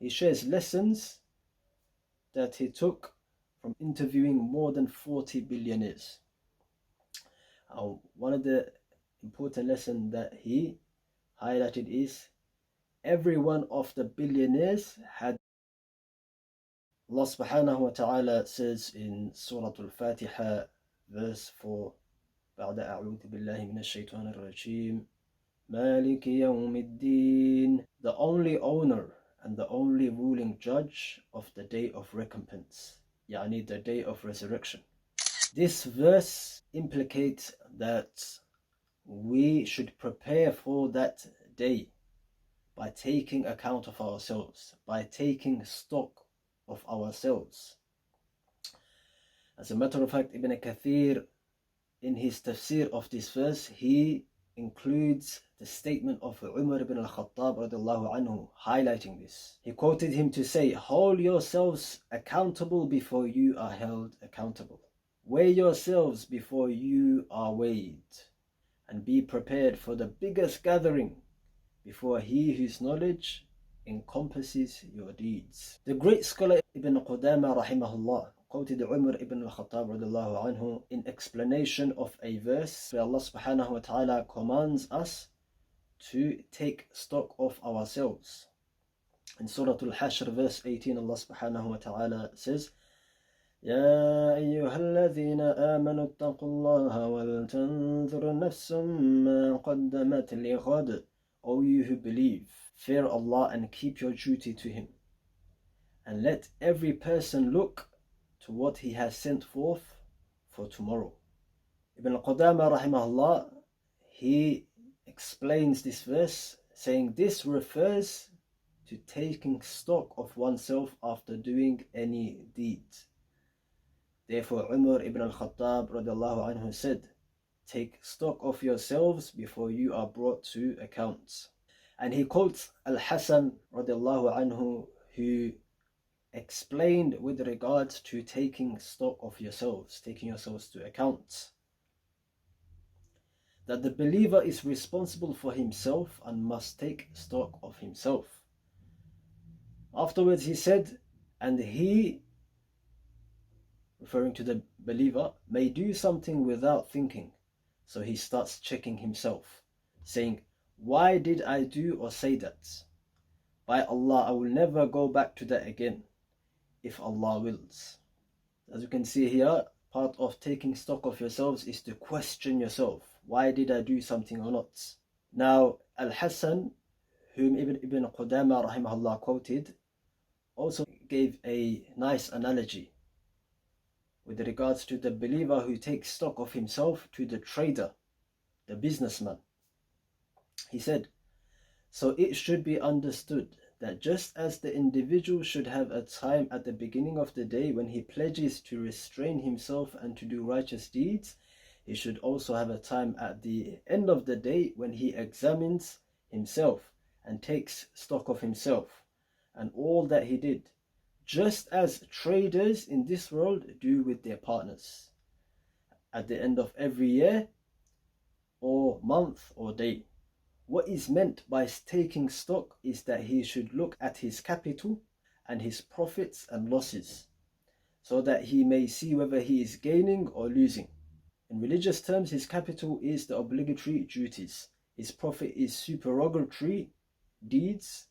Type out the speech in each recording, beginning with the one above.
he shares lessons that he took from interviewing more than 40 billionaires. One of the important lessons that he highlighted is every one of the billionaires had. Allah subhanahu wa ta'ala says in Sūrat al-Fātiha verse 4, بعد أعوذ بالله من الشيطان الرجيم مالك يوم الدين, the only owner and the only ruling judge of the day of recompense, يعني the day of resurrection. This verse implicates that we should prepare for that day by taking account of ourselves, by taking stock of ourselves. As a matter of fact, Ibn Kathir, in his tafsir of this verse, he includes the statement of Umar ibn al-Khattab radiallahu anhu, highlighting this. He quoted him to say, hold yourselves accountable before you are held accountable. Weigh yourselves before you are weighed, and be prepared for the biggest gathering before he whose knowledge encompasses your deeds. The great scholar Ibn Qudama rahimahullah quoted Umar ibn al-Khattab radiallahu anhu in explanation of a verse where Allah subhanahu wa ta'ala commands us to take stock of ourselves. In Sūrat al-Hashr verse 18, Allah subhanahu wa ta'ala says, يا أيها الذين آمنوا اتقوا الله ولتنظر نفس ما قدمت لغد. O you who believe, fear Allah and keep your duty to Him, and let every person look to what he has sent forth for tomorrow. Ibn Qudama rahimahullah, he explains this verse saying this refers to taking stock of oneself after doing any deed. Therefore Umar ibn al-Khattab radiallahu anhu said, take stock of yourselves before you are brought to account. And he quotes Al-Hasan radiallahu anhu, who explained with regards to taking stock of yourselves, taking yourselves to account, that the believer is responsible for himself and must take stock of himself. Afterwards he said, and he, referring to the believer, may do something without thinking, so he starts checking himself, saying, why did I do or say that? By Allah, I will never go back to that again, if Allah wills. As you can see here, part of taking stock of yourselves is to question yourself. Why did I do something or not? Now, Al-Hasan, whom Ibn Qudama rahimahullah quoted, also gave a nice analogy with regards to the believer who takes stock of himself to the trader, the businessman. He said, so it should be understood that just as the individual should have a time at the beginning of the day when he pledges to restrain himself and to do righteous deeds, he should also have a time at the end of the day when he examines himself and takes stock of himself and all that he did, just as traders in this world do with their partners at the end of every year or month or day. What is meant by taking stock is that he should look at his capital and his profits and losses, so that he may see whether he is gaining or losing. In religious terms, his capital is the obligatory duties, his profit is supererogatory deeds,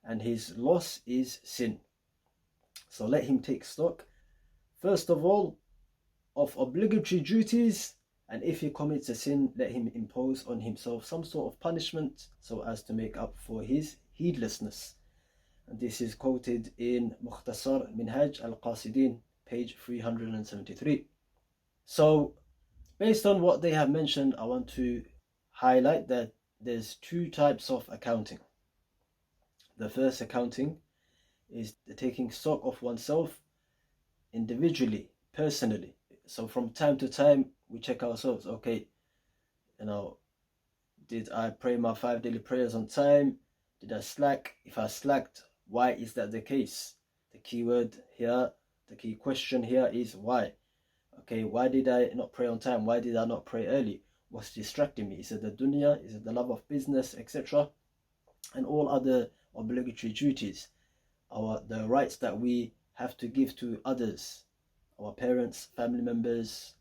and his loss is sin. So let him take stock, first of all, of obligatory duties, and if he commits a sin, let him impose on himself some sort of punishment so as to make up for his heedlessness. And this is quoted in Mukhtasar Minhaj al-Qasidin, page 373. So, based on what they have mentioned, I want to highlight that there's two types of accounting. The first accounting is the taking stock of oneself individually, personally. So from time to time, we check ourselves. Okay, did I pray my 5 daily prayers on time? Did I slack? If I slacked, why is that the case? The key word here, the key question here is why. Okay, why did I not pray on time? Why did I not pray early? What's distracting me? Is it the dunya? Is it the love of business, etc.? And all other obligatory duties. the rights that we have to give to others, our parents, family members,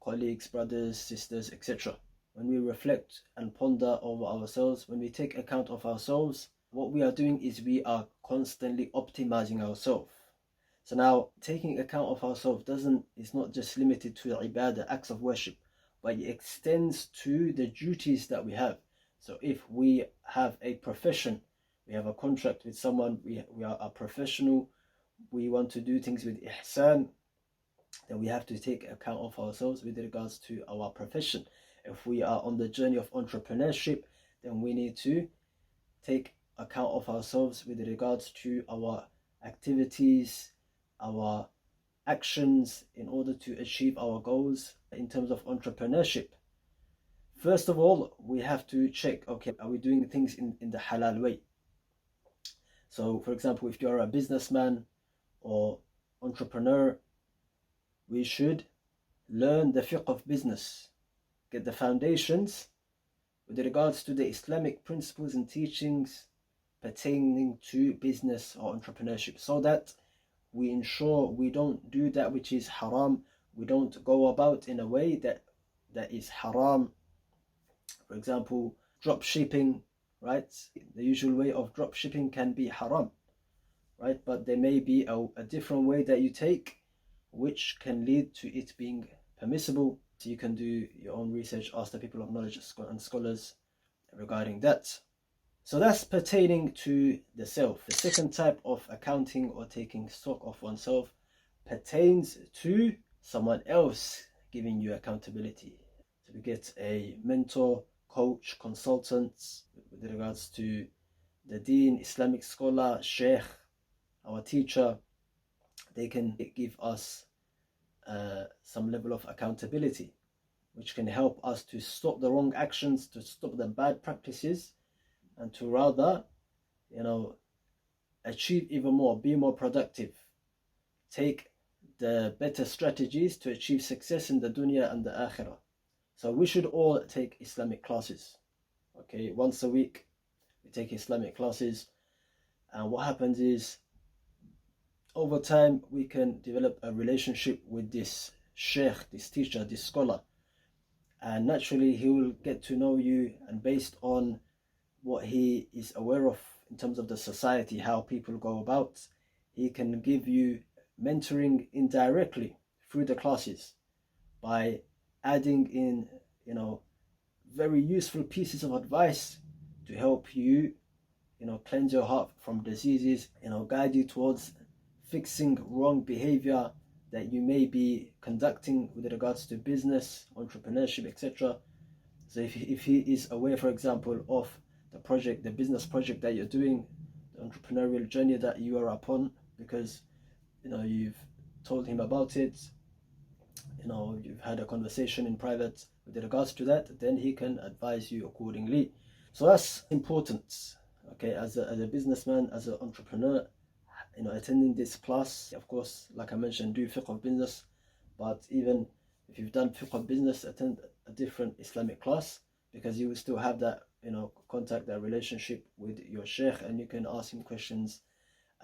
colleagues, brothers, sisters, etc. When we reflect and ponder over ourselves, when we take account of ourselves, what we are doing is we are constantly optimizing ourselves. So now, taking account of ourselves is not just limited to ibadah, acts of worship, but it extends to the duties that we have. So if we have a profession, we have a contract with someone, we are a professional, we want to do things with ihsan, then we have to take account of ourselves with regards to our profession. If we are on the journey of entrepreneurship, then we need to take account of ourselves with regards to our activities, our actions in order to achieve our goals in terms of entrepreneurship. First of all, we have to check, okay, are we doing things in the halal way? So, for example, if you're a businessman or entrepreneur, we should learn the fiqh of business, get the foundations with regards to the Islamic principles and teachings pertaining to business or entrepreneurship, so that we ensure we don't do that which is haram, we don't go about in a way that is haram. For example, drop shipping, right? The usual way of drop shipping can be haram, right? But there may be a different way that you take which can lead to it being permissible. So you can do your own research, ask the people of knowledge and scholars regarding that. So that's pertaining to the self. The second type of accounting or taking stock of oneself pertains to someone else giving you accountability. So we get a mentor, coach, consultant with regards to the deen, Islamic scholar, sheikh, our teacher. They can give us some level of accountability, which can help us to stop the wrong actions, to stop the bad practices, and to rather, achieve even more, be more productive, take the better strategies to achieve success in the dunya and the akhirah. So we should all take Islamic classes. Okay, once a week we take Islamic classes, and what happens is, over time we can develop a relationship with this sheikh, this teacher, this scholar, and naturally he will get to know you, and based on what he is aware of in terms of the society, how people go about, he can give you mentoring indirectly through the classes by adding in, very useful pieces of advice to help you, cleanse your heart from diseases, guide you towards fixing wrong behavior that you may be conducting with regards to business, entrepreneurship, etc. So if he is aware, for example, of the business project that you're doing, the entrepreneurial journey that you are upon, because you've told him about it, you've had a conversation in private with regards to that, then he can advise you accordingly. So that's important. Okay, as a businessman, as an entrepreneur, attending this class, of course, like I mentioned, do fiqh of business, but even if you've done fiqh of business, attend a different Islamic class, because you will still have that, contact, that relationship with your sheikh, and you can ask him questions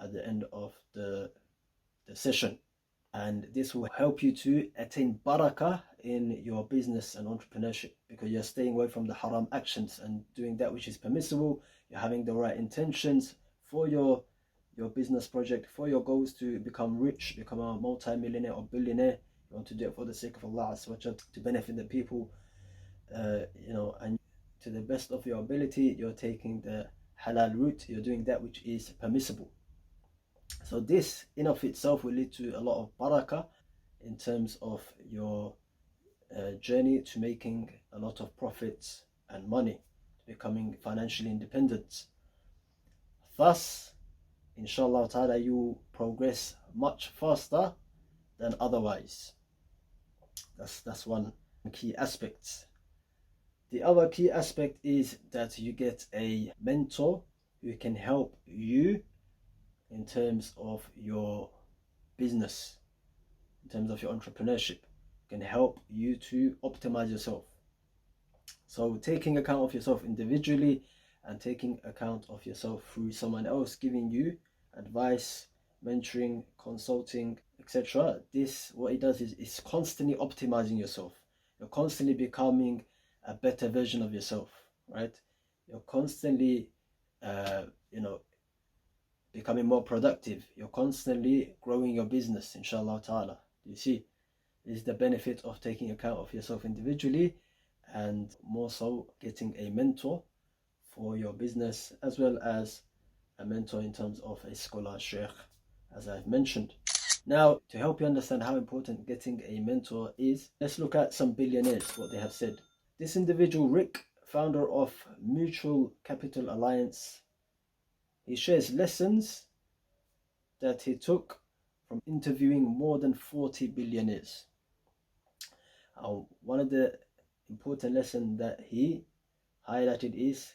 at the end of the session. And this will help you to attain barakah in your business and entrepreneurship, because you're staying away from the haram actions and doing that which is permissible. You're having the right intentions for your business project, for your goals to become rich, become a multi-millionaire or billionaire. You want to do it for the sake of Allah, to benefit the people, and to the best of your ability, you're taking the halal route, you're doing that which is permissible. So this in of itself will lead to a lot of barakah in terms of your journey to making a lot of profits and money, to becoming financially independent. Thus, inshallah ta'ala, you progress much faster than otherwise. That's one key aspect. The other key aspect is that you get a mentor who can help you in terms of your business, in terms of your entrepreneurship, can help you to optimize yourself. So taking account of yourself individually and taking account of yourself through someone else giving you advice, mentoring, consulting, etc. This, what it does is constantly optimizing yourself. You're constantly becoming a better version of yourself, right? You're constantly, becoming more productive. You're constantly growing your business, inshallah ta'ala. You see, this is the benefit of taking account of yourself individually, and more so getting a mentor for your business, as well as a mentor in terms of a scholar, sheikh, as I've mentioned. Now, to help you understand how important getting a mentor is, let's look at some billionaires, what they have said. This individual, Rick, founder of Mutual Capital Alliance, he shares lessons that he took from interviewing more than 40 billionaires. One of the important lessons that he highlighted is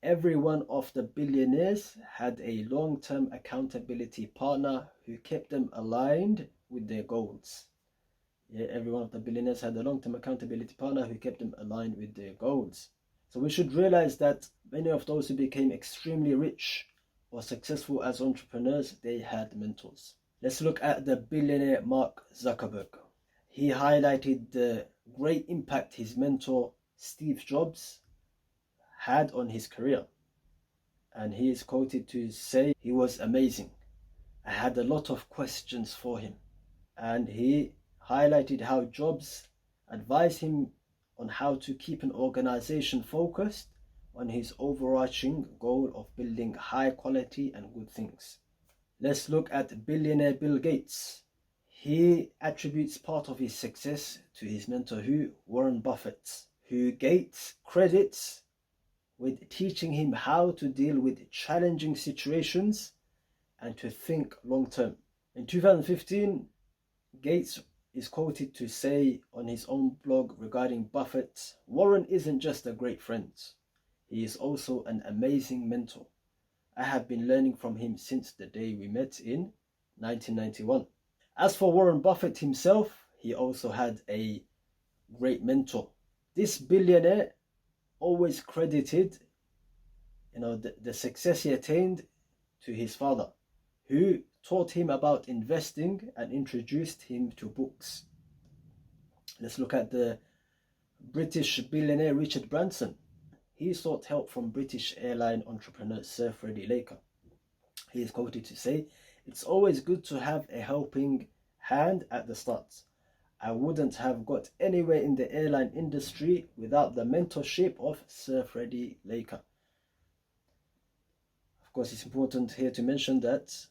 every one of the billionaires had a long-term accountability partner who kept them aligned with their goals. Yeah, every one of the billionaires had a long-term accountability partner who kept them aligned with their goals. So we should realize that many of those who became extremely rich or successful as entrepreneurs, they had mentors. Let's look at the billionaire Mark Zuckerberg. He highlighted the great impact his mentor Steve Jobs had on his career. And he is quoted to say, "He was amazing. I had a lot of questions for him." And he highlighted how Jobs advised him on how to keep an organization focused on his overarching goal of building high quality and good things. Let's look at billionaire Bill Gates. He attributes part of his success to his mentor, Warren Buffett, who Gates credits with teaching him how to deal with challenging situations and to think long term. In 2015, Gates is quoted to say on his own blog regarding Buffett, "Warren isn't just a great friend, he is also an amazing mentor. I have been learning from him since the day we met in 1991. As for Warren Buffett himself, he also had a great mentor. This billionaire always credited the success he attained to his father, who taught him about investing and introduced him to books. Let's look at the British billionaire Richard Branson. He sought help from British airline entrepreneur Sir Freddie Laker. He is quoted to say, "It's always good to have a helping hand at the start. I wouldn't have got anywhere in the airline industry without the mentorship of Sir Freddie Laker." Of course, it's important here to mention that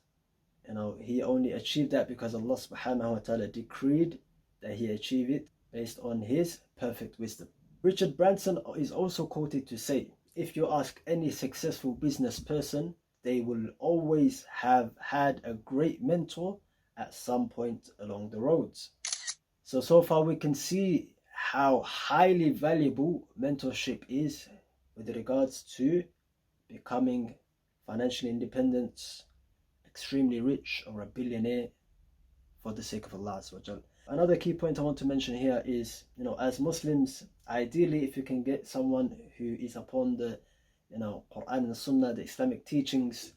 he only achieved that because Allah subhanahu wa ta'ala decreed that he achieve it based on his perfect wisdom. Richard Branson is also quoted to say, "If you ask any successful business person, they will always have had a great mentor at some point along the roads." So far we can see how highly valuable mentorship is with regards to becoming financially independent, extremely rich, or a billionaire for the sake of Allah. Another key point I want to mention here is, as Muslims, ideally if you can get someone who is upon the Qur'an and Sunnah, the Islamic teachings,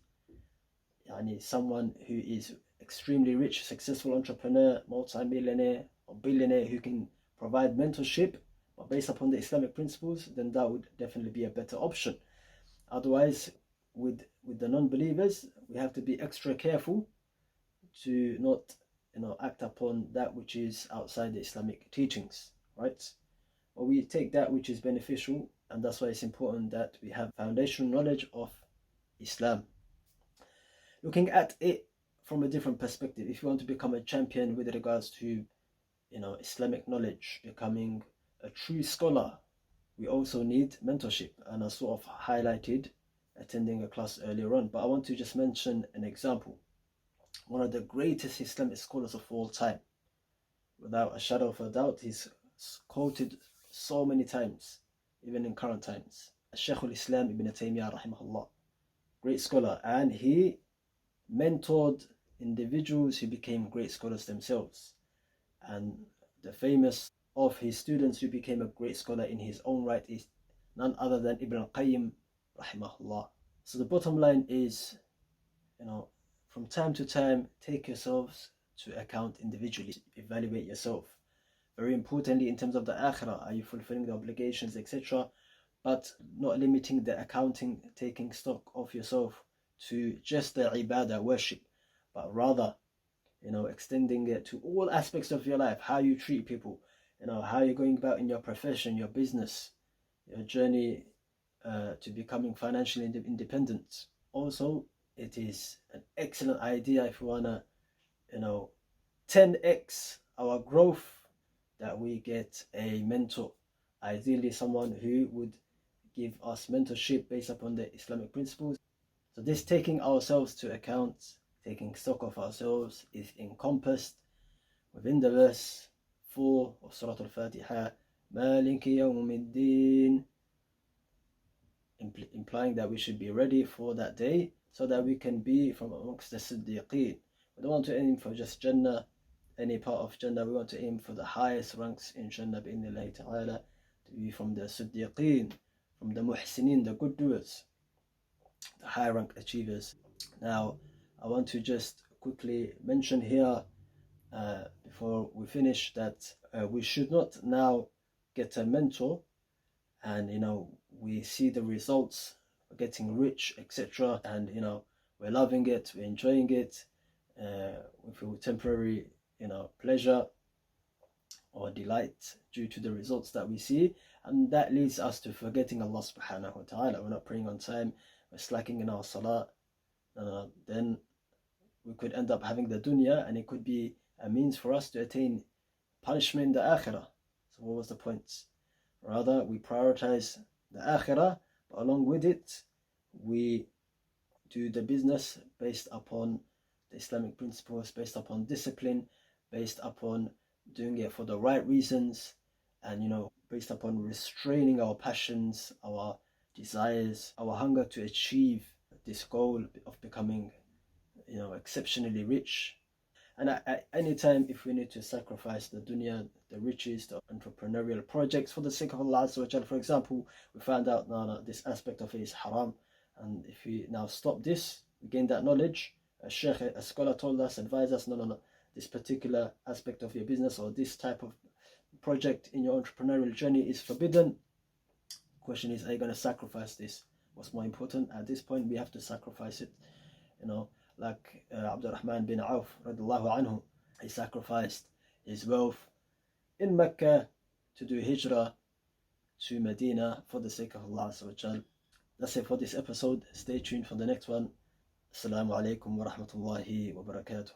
someone who is extremely rich, successful entrepreneur, multi-millionaire or billionaire who can provide mentorship but based upon the Islamic principles, then that would definitely be a better option. Otherwise, with the non-believers, we have to be extra careful to not act upon that which is outside the Islamic teachings, right? But we take that which is beneficial, and that's why it's important that we have foundational knowledge of Islam. Looking at it from a different perspective, if you want to become a champion with regards to Islamic knowledge, becoming a true scholar, we also need mentorship, and I sort of highlighted attending a class earlier on, but I want to just mention an example. One of the greatest Islamic scholars of all time, without a shadow of a doubt, he's quoted so many times, even in current times, Shaykh al-Islam Ibn Taymiyyah rahimahullah, great scholar, and he mentored individuals who became great scholars themselves. And the famous of his students who became a great scholar in his own right is none other than Ibn al-Qayyim rahimahullah. So the bottom line is, from time to time, take yourselves to account individually. Evaluate yourself. Very importantly, in terms of the akhirah, are you fulfilling the obligations, etc.? But not limiting the accounting, taking stock of yourself to just the ibadah, worship, but rather, extending it to all aspects of your life, how you treat people, how you're going about in your profession, your business, your journey to becoming financially independent. Also, it is an excellent idea if we want to, 10x our growth, that we get a mentor, ideally someone who would give us mentorship based upon the Islamic principles. So this taking ourselves to account, taking stock of ourselves, is encompassed within the verse 4 of Sūrat al-Fātiha, Maliki Yawmiddin, implying that we should be ready for that day so that we can be from amongst the Siddiqeen. We don't want to aim for just Jannah, any part of Jannah. We want to aim for the highest ranks in Jannah, bi'idhnillahi ta'ala, to be from the Siddiqeen, from the Muhsineen, the good doers, the high rank achievers. Now, I want to just quickly mention here, before we finish, that we should not now get a mentor and we see the results, we're getting rich, etc., and we're loving it, we're enjoying it, we feel temporary pleasure or delight due to the results that we see, and that leads us to forgetting Allah subhanahu wa ta'ala. We're not praying on time, we're slacking in our salah. Then we could end up having the dunya, and it could be a means for us to attain punishment in the akhirah. So what was the point? Rather, we prioritize the akhirah, but along with it, we do the business based upon the Islamic principles, based upon discipline, based upon doing it for the right reasons, and based upon restraining our passions, our desires, our hunger to achieve this goal of becoming exceptionally rich. And at any time, if we need to sacrifice the dunya, the riches, the entrepreneurial projects for the sake of Allah Azza wa Jal, for example, we found out this aspect of it is haram, and if we now stop this, we gain that knowledge. A sheikh, a scholar told us, advised us, no, this particular aspect of your business or this type of project in your entrepreneurial journey is forbidden. Question is, are you going to sacrifice this? What's more important? At this point, we have to sacrifice it. Like Abdurrahman bin Auf radiallahu anhu, he sacrificed his wealth in Mecca to do hijrah to Medina for the sake of Allah Azza wa Jal. That's it for this episode. Stay tuned for the next one. Assalamu alaikum wa rahmatullahi wa barakatuh.